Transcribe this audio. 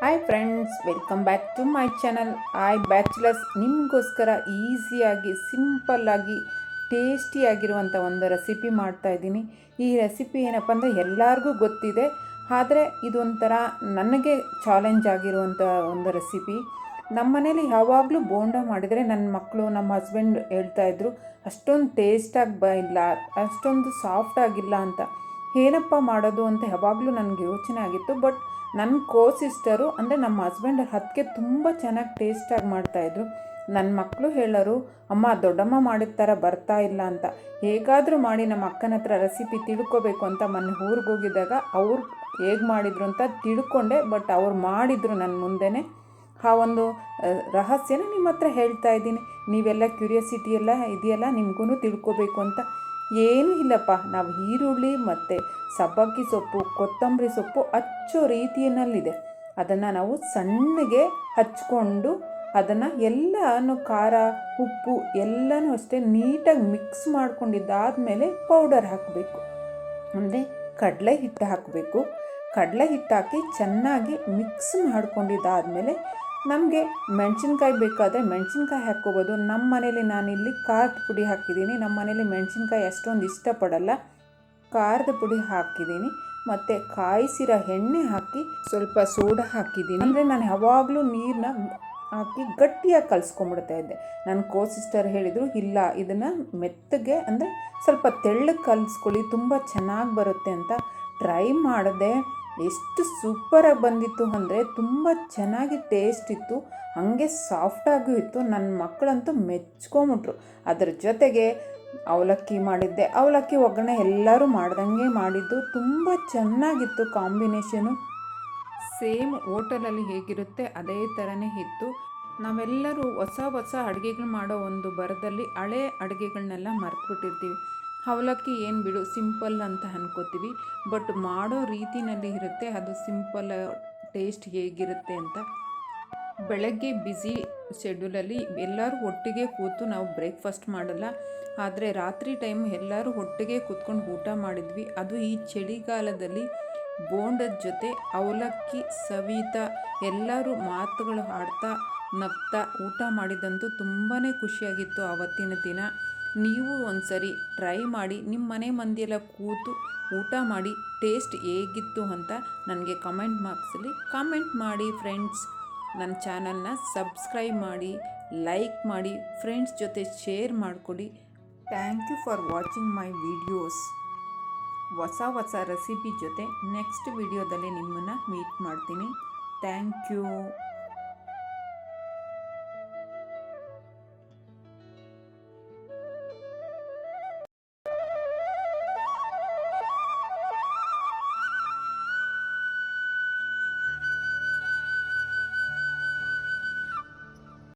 Hi friends, welcome back to my channel I bachelors. ನಿಮಗೋಸ್ಕರ ಈಸಿಯಾಗಿ ಸಿಂಪಲ್ಲಾಗಿ ಟೇಸ್ಟಿಯಾಗಿರುವಂಥ ಒಂದು ರೆಸಿಪಿ ಮಾಡ್ತಾಯಿದ್ದೀನಿ. ಈ ರೆಸಿಪಿ ಏನಪ್ಪ ಅಂದರೆ ಎಲ್ಲರಿಗೂ ಗೊತ್ತಿದೆ, ಆದರೆ ಇದೊಂಥರ ನನಗೆ ಚಾಲೆಂಜ್ ಆಗಿರುವಂಥ ಒಂದು ರೆಸಿಪಿ. ನಮ್ಮ ಮನೇಲಿ ಯಾವಾಗಲೂ ಬೋಂಡ ಮಾಡಿದರೆ ನನ್ನ ಮಕ್ಕಳು, ನಮ್ಮ ಹಸ್ಬೆಂಡ್ ಹೇಳ್ತಾಯಿದ್ರು ಅಷ್ಟೊಂದು ಟೇಸ್ಟಾಗಿ ಇಲ್ಲ, ಅಷ್ಟೊಂದು ಸಾಫ್ಟಾಗಿಲ್ಲ ಅಂತ. ಏನಪ್ಪ ಮಾಡೋದು ಅಂತ ಯಾವಾಗಲೂ ನನಗೆ ಯೋಚನೆ ಆಗಿತ್ತು. ಬಟ್ ನನ್ನ ಸಿಸ್ಟರು ಅಂದರೆ ನಮ್ಮ ಹಸ್ಬೆಂಡ್ ಅದಕ್ಕೆ ತುಂಬ ಚೆನ್ನಾಗಿ ಟೇಸ್ಟಾಗಿ ಮಾಡ್ತಾಯಿದ್ರು. ನನ್ನ ಮಕ್ಕಳು ಹೇಳೋರು, ಅಮ್ಮ ದೊಡ್ಡಮ್ಮ ಮಾಡಿದ ಥರ ಬರ್ತಾ ಇಲ್ಲ ಅಂತ. ಹೇಗಾದರೂ ಮಾಡಿ ನಮ್ಮ ಅಕ್ಕನ ಹತ್ರ ರೆಸಿಪಿ ತಿಳ್ಕೊಬೇಕು ಅಂತ ಮೊನ್ನೆ ಊರಿಗೆ ಹೋಗಿದ್ದಾಗ ಅವ್ರು ಹೇಗೆ ಮಾಡಿದರು ಅಂತ ತಿಳ್ಕೊಂಡೆ. ಬಟ್ ಅವ್ರು ಮಾಡಿದರು ನನ್ನ ಮುಂದೆನೇ. ಆ ಒಂದು ರಹಸ್ಯನ ನಿಮ್ಮ ಹತ್ರ ಹೇಳ್ತಾ ಇದ್ದೀನಿ. ನೀವೆಲ್ಲ ಕ್ಯೂರಿಯಾಸಿಟಿ ಎಲ್ಲ ಇದೆಯಲ್ಲ, ನಿಮಗೂ ತಿಳ್ಕೊಬೇಕು ಅಂತ. ಏನೂ ಇಲ್ಲಪ್ಪ, ನಾವು ಈರುಳ್ಳಿ ಮತ್ತು ಸಬ್ಬಕ್ಕಿ ಸೊಪ್ಪು, ಕೊತ್ತಂಬರಿ ಸೊಪ್ಪು ಹಚ್ಚೋ ರೀತಿಯಲ್ಲಿದೆ. ಅದನ್ನು ನಾವು ಸಣ್ಣಗೆ ಹಚ್ಕೊಂಡು ಅದನ್ನು ಎಲ್ಲನೂ ಖಾರ, ಉಪ್ಪು ಎಲ್ಲನೂ ಅಷ್ಟೇ ನೀಟಾಗಿ ಮಿಕ್ಸ್ ಮಾಡ್ಕೊಂಡಿದ್ದಾದಮೇಲೆ ಪೌಡರ್ ಹಾಕಬೇಕು. ಅಂದರೆ ಕಡಲೆ ಹಿಟ್ಟು ಹಾಕಬೇಕು. ಕಡಲೆ ಹಿಟ್ಟು ಹಾಕಿ ಚೆನ್ನಾಗಿ ಮಿಕ್ಸ್ ಮಾಡ್ಕೊಂಡಿದ್ದಾದಮೇಲೆ ನಮಗೆ ಮೆಣಸಿನ್ಕಾಯಿ ಬೇಕಾದರೆ ಮೆಣಸಿನ್ಕಾಯಿ ಹಾಕ್ಕೋಬೋದು. ನಮ್ಮ ಮನೇಲಿ ನಾನಿಲ್ಲಿ ಖಾರದ ಪುಡಿ ಹಾಕಿದ್ದೀನಿ. ನಮ್ಮ ಮನೇಲಿ ಮೆಣಸಿನ್ಕಾಯಿ ಅಷ್ಟೊಂದು ಇಷ್ಟಪಡಲ್ಲ, ಖಾರದ ಪುಡಿ ಹಾಕಿದ್ದೀನಿ. ಮತ್ತು ಕಾಯಿಸಿರೋ ಎಣ್ಣೆ ಹಾಕಿ ಸ್ವಲ್ಪ ಸೋಡಾ ಹಾಕಿದ್ದೀನಿ. ಅಂದರೆ ನಾನು ಯಾವಾಗಲೂ ನೀರನ್ನ ಹಾಕಿ ಗಟ್ಟಿಯಾಗಿ ಕಲಿಸ್ಕೊಂಡ್ಬಿಡ್ತಾ ಇದ್ದೆ. ನನ್ನ ಸಿಸ್ಟರ್ ಹೇಳಿದರು, ಇಲ್ಲ ಇದನ್ನು ಮೆತ್ತಗೆ ಅಂದರೆ ಸ್ವಲ್ಪ ತೆಳ್ಳಗೆ ಕಲಿಸ್ಕೊಳ್ಳಿ, ತುಂಬ ಚೆನ್ನಾಗಿ ಬರುತ್ತೆ ಅಂತ. ಟ್ರೈ ಮಾಡಿದೆ. ಎಷ್ಟು ಸೂಪರಾಗಿ ಬಂದಿತ್ತು ಅಂದರೆ ತುಂಬ ಚೆನ್ನಾಗಿ ಟೇಸ್ಟ್ ಇತ್ತು, ಹಾಗೆ ಸಾಫ್ಟಾಗೂ ಇತ್ತು. ನನ್ನ ಮಕ್ಕಳಂತೂ ಮೆಚ್ಕೊಂಬಿಟ್ರು. ಅದರ ಜೊತೆಗೆ ಅವಲಕ್ಕಿ ಮಾಡಿದ್ದೆ. ಅವಲಕ್ಕಿ ಒಗ್ಗರಣೆ ಎಲ್ಲರೂ ಮಾಡ್ದಂಗೆ ಮಾಡಿದ್ದು, ತುಂಬ ಚೆನ್ನಾಗಿತ್ತು ಕಾಂಬಿನೇಷನು. ಸೇಮ್ ಹೋಟೆಲಲ್ಲಿ ಹೇಗಿರುತ್ತೆ ಅದೇ ಥರನೇ ಇತ್ತು. ನಾವೆಲ್ಲರೂ ಹೊಸ ಹೊಸ ಅಡುಗೆಗಳು ಮಾಡೋ ಒಂದು ಬರದಲ್ಲಿ ಹಳೆ ಅಡುಗೆಗಳನ್ನೆಲ್ಲ ಮರೆತುಬಿಟ್ಟಿರ್ತೀವಿ. ಅವಲಕ್ಕಿ ಏನು ಬಿಡು ಸಿಂಪಲ್ ಅಂತ ಅನ್ಕೋತೀವಿ, ಬಟ್ ಮಾಡೋ ರೀತಿಯಲ್ಲಿ ಇರುತ್ತೆ ಅದು ಸಿಂಪಲ್ ಟೇಸ್ಟ್ ಹೇಗಿರುತ್ತೆ ಅಂತ. ಬೆಳಗ್ಗೆ ಬ್ಯುಸಿ ಶೆಡ್ಯೂಲಲ್ಲಿ ಎಲ್ಲರೂ ಒಟ್ಟಿಗೆ ಕೂತು ನಾವು ಬ್ರೇಕ್ಫಾಸ್ಟ್ ಮಾಡಲ್ಲ, ಆದರೆ ರಾತ್ರಿ ಟೈಮ್ ಎಲ್ಲರೂ ಒಟ್ಟಿಗೆ ಕೂತ್ಕೊಂಡು ಊಟ ಮಾಡಿದ್ವಿ. ಅದು ಈ ಚಳಿಗಾಲದಲ್ಲಿ ಬೋಂಡದ ಜೊತೆ ಅವಲಕ್ಕಿ ಸವಿತಾ ಎಲ್ಲರೂ ಮಾತುಗಳು ಆಡ್ತಾ ನಗ್ತಾ ಊಟ ಮಾಡಿದಂತೂ ತುಂಬಾ ಖುಷಿಯಾಗಿತ್ತು ಆವತ್ತಿನ ದಿನ. ನೀವು ಒಂದ್ಸರಿ ಟ್ರೈ ಮಾಡಿ, ನಿಮ್ಮ ಮನೆ ಮಂದಿಯೆಲ್ಲ ಕೂತು ಊಟ ಮಾಡಿ ಟೇಸ್ಟ್ ಹೇಗಿತ್ತು ಅಂತ ನನಗೆ ಕಮೆಂಟ್ ಬಾಕ್ಸಲ್ಲಿ ಕಾಮೆಂಟ್ ಮಾಡಿ ಫ್ರೆಂಡ್ಸ್. ನನ್ನ ಚಾನಲ್ನ ಸಬ್ಸ್ಕ್ರೈಬ್ ಮಾಡಿ, ಲೈಕ್ ಮಾಡಿ, ಫ್ರೆಂಡ್ಸ್ ಜೊತೆ ಶೇರ್ ಮಾಡಿಕೊಡಿ. Thank you for watching my videos. ಹೊಸ ಹೊಸ ರೆಸಿಪಿ ಜೊತೆ ನೆಕ್ಸ್ಟ್ ವಿಡಿಯೋದಲ್ಲಿ ನಿಮ್ಮನ್ನು ಮೀಟ್ ಮಾಡ್ತೀನಿ. Thank you.